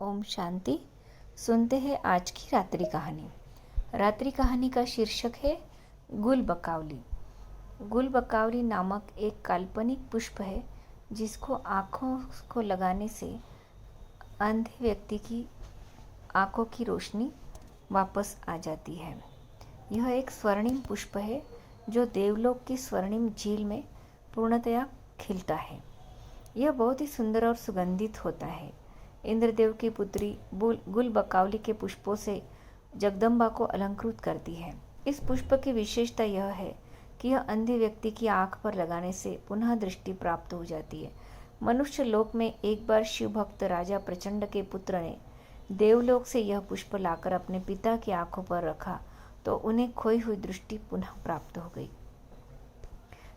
ओम शांति। सुनते हैं आज की रात्रि कहानी। रात्रि कहानी का शीर्षक है गुल बकावली। गुल बकावली नामक एक काल्पनिक पुष्प है जिसको आँखों को लगाने से अंधे व्यक्ति की आँखों की रोशनी वापस आ जाती है। यह एक स्वर्णिम पुष्प है जो देवलोक की स्वर्णिम झील में पूर्णतया खिलता है। यह बहुत ही सुंदर और सुगंधित होता है। इंद्रदेव की पुत्री गुल बकावली के पुष्पों से जगदम्बा को अलंकृत करती है। इस पुष्प की विशेषता यह है कि यह अंधे व्यक्ति की आंख पर लगाने से पुनः दृष्टि प्राप्त हो जाती है। मनुष्य लोक में एक बार शिव भक्त राजा प्रचंड के पुत्र ने देवलोक से यह पुष्प लाकर अपने पिता की आंखों पर रखा तो उन्हें खोई हुई दृष्टि पुनः प्राप्त हो गई।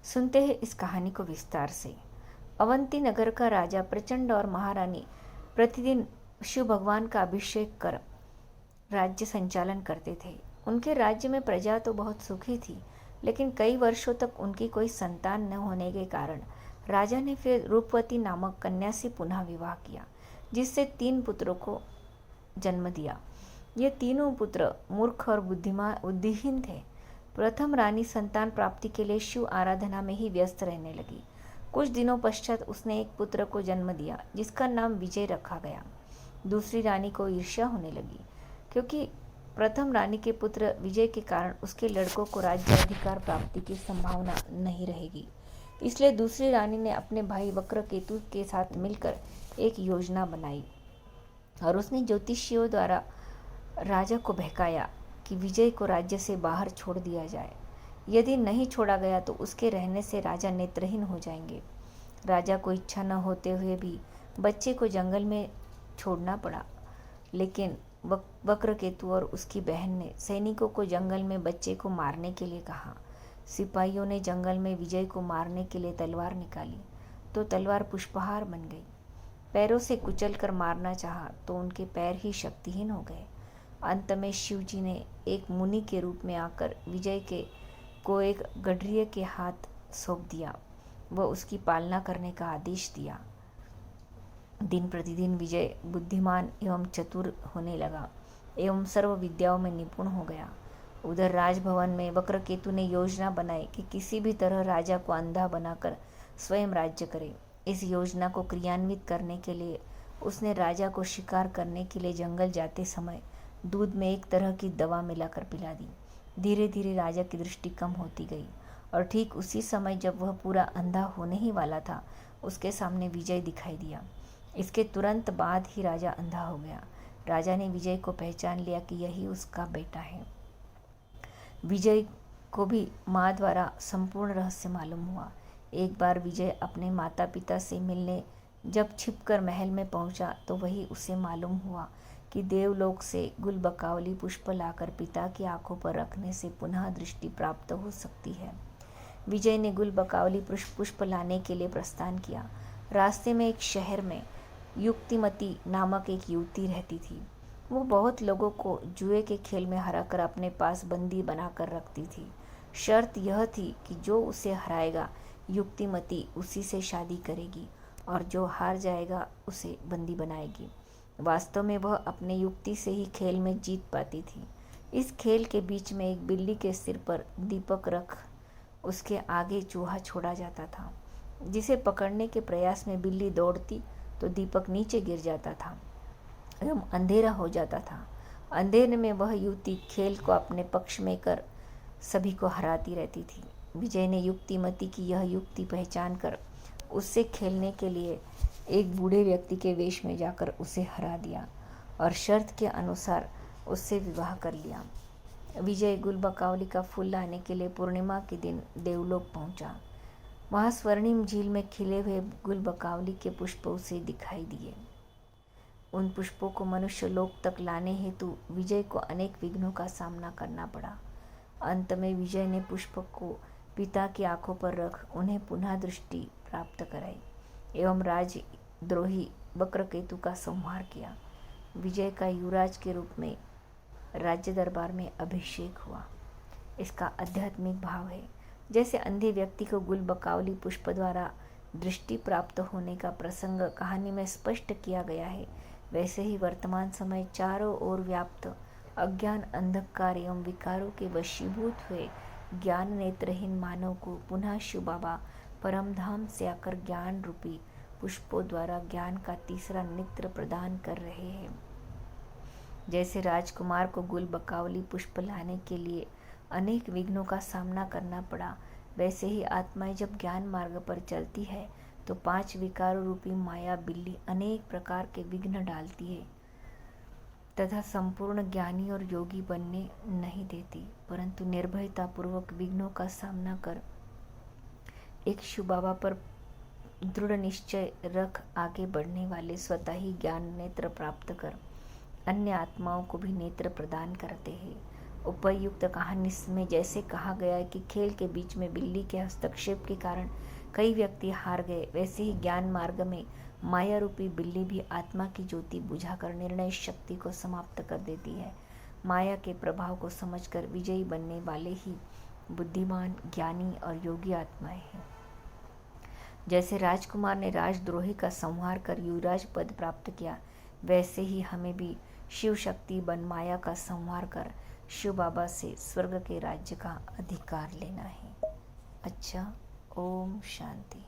सुनते हैं इस कहानी को विस्तार से। अवंती नगर का राजा प्रचंड और महारानी प्रतिदिन शिव भगवान का अभिषेक कर राज्य संचालन करते थे। उनके राज्य में प्रजा तो बहुत सुखी थी, लेकिन कई वर्षों तक उनकी कोई संतान न होने के कारण राजा ने फिर रूपवती नामक कन्या से पुनः विवाह किया, जिससे 3 पुत्रों को जन्म दिया। ये तीनों पुत्र मूर्ख और बुद्धिहीन थे। प्रथम रानी संतान प्राप्ति के लिए शिव आराधना में ही व्यस्त रहने लगी। कुछ दिनों पश्चात उसने एक पुत्र को जन्म दिया जिसका नाम विजय रखा गया। दूसरी रानी को ईर्ष्या होने लगी क्योंकि प्रथम रानी के पुत्र विजय के कारण उसके लड़कों को राज्याधिकार प्राप्ति की संभावना नहीं रहेगी। इसलिए दूसरी रानी ने अपने भाई वक्रकेतु के साथ मिलकर एक योजना बनाई और उसने ज्योतिषियों द्वारा राजा को बहकाया कि विजय को राज्य से बाहर छोड़ दिया जाए। यदि नहीं छोड़ा गया तो उसके रहने से राजा नेत्रहीन हो जाएंगे। राजा को इच्छा न होते हुए भी बच्चे को जंगल में छोड़ना पड़ा, लेकिन वक्रकेतु और उसकी बहन ने सैनिकों को जंगल में बच्चे को मारने के लिए कहा। सिपाहियों ने जंगल में विजय को मारने के लिए तलवार निकाली तो तलवार पुष्पहार बन गई। पैरों से कुचल कर मारना चाहा तो उनके पैर ही शक्तिहीन हो गए। अंत में शिव जी ने एक मुनि के रूप में आकर विजय को एक गडरिये के हाथ सौंप दिया। वह उसकी पालना करने का आदेश दिया। दिन प्रतिदिन विजय बुद्धिमान एवं चतुर होने लगा एवं सर्व विद्याओं में निपुण हो गया। उधर राजभवन में वक्रकेतु ने योजना बनाई कि किसी भी तरह राजा को अंधा बनाकर स्वयं राज्य करे। इस योजना को क्रियान्वित करने के लिए उसने राजा को शिकार करने के लिए जंगल जाते समय दूध में एक तरह की दवा मिलाकर पिला दी। धीरे धीरे राजा की दृष्टि कम होती गई और ठीक उसी समय जब वह पूरा अंधा होने ही वाला था, उसके सामने विजय दिखाई दिया। इसके तुरंत बाद ही राजा अंधा हो गया। राजा ने विजय को पहचान लिया कि यही उसका बेटा है। विजय को भी माँ द्वारा संपूर्ण रहस्य मालूम हुआ। एक बार विजय अपने माता पिता से मिलने जब छिपकर महल में पहुंचा तो वही उसे मालूम हुआ कि देवलोक से गुल बकावली पुष्प लाकर पिता की आंखों पर रखने से पुनः दृष्टि प्राप्त हो सकती है। विजय ने गुल बकावली पुष्प लाने के लिए प्रस्थान किया। रास्ते में एक शहर में युक्तिमती नामक एक युवती रहती थी। वो बहुत लोगों को जुए के खेल में हराकर अपने पास बंदी बनाकर रखती थी। शर्त यह थी कि जो उसे हराएगा युक्तिमती उसी से शादी करेगी और जो हार जाएगा उसे बंदी बनाएगी। वास्तव में वह अपने युक्ति से ही खेल में जीत पाती थी। इस खेल के बीच में एक बिल्ली के सिर पर दीपक रख उसके आगे चूहा छोड़ा जाता था, जिसे पकड़ने के प्रयास में बिल्ली दौड़ती तो दीपक नीचे गिर जाता था एवं अंधेरा हो जाता था। अंधेरे में वह युवती खेल को अपने पक्ष में कर सभी को हराती रहती थी। विजय ने युक्तिमती की यह युक्ति पहचान कर उससे खेलने के लिए एक बूढ़े व्यक्ति के वेश में जाकर उसे हरा दिया और शर्त के अनुसार उससे विवाह कर लिया। विजय गुल बकावली का फूल लाने के लिए पूर्णिमा के दिन देवलोक पहुंचा। वहां स्वर्णिम झील में खिले हुए गुल बकावली के पुष्प उसे दिखाई दिए। उन पुष्पों को मनुष्य लोक तक लाने हेतु विजय को अनेक विघ्नों का सामना करना पड़ा। अंत में विजय ने पुष्प को पिता की आंखों पर रख उन्हें पुनः दृष्टि प्राप्त कराई एवं राजद्रोही वक्रकेतु का संहार किया। विजय का युवराज के रूप में राज्य दरबार में अभिषेक हुआ। इसका आध्यात्मिक भाव है। जैसे अंधे व्यक्ति को गुल बकावली पुष्प द्वारा दृष्टि प्राप्त होने का प्रसंग कहानी में स्पष्ट किया गया है, वैसे ही वर्तमान समय चारों ओर व्याप्त अज्ञान, अंधकार एवं विकारों के वशीभूत हुए ज्ञान नेत्रहीन मानव को पुनः शिव बाबा परम धाम से आकर ज्ञान रूपी पुष्पों द्वारा ज्ञान का तीसरा नेत्र प्रदान कर रहे हैं। जैसे राजकुमार को गुल बकावली पुष्प लाने के लिए अनेक विघ्नों का सामना करना पड़ा, वैसे ही आत्माएं जब ज्ञान मार्ग पर चलती है तो 5 विकारों रूपी माया बिल्ली अनेक प्रकार के विघ्न डालती है तथा संपूर्ण ज्ञानी और योगी बनने नहीं देती, परंतु निर्भयता पूर्वक विघ्नों का सामना कर एक शिव बाबा पर दृढ़ निश्चय रख आगे बढ़ने वाले स्वतः ही ज्ञान नेत्र प्राप्त कर अन्य आत्माओं को भी नेत्र प्रदान करते हैं। उपयुक्त कहानी में जैसे कहा गया है कि खेल के बीच में बिल्ली के हस्तक्षेप के कारण कई व्यक्ति हार गए, वैसे ही ज्ञान मार्ग में माया रूपी बिल्ली भी आत्मा की ज्योति बुझाकर निर्णय शक्ति को समाप्त कर देती है। माया के प्रभाव को समझकर विजयी बनने वाले ही बुद्धिमान, ज्ञानी और योगी आत्माएं हैं। जैसे राजकुमार ने राजद्रोही का संहार कर युवराज पद प्राप्त किया, वैसे ही हमें भी शिव शक्ति बन माया का संहार कर शिव बाबा से स्वर्ग के राज्य का अधिकार लेना है। अच्छा, ओम शांति।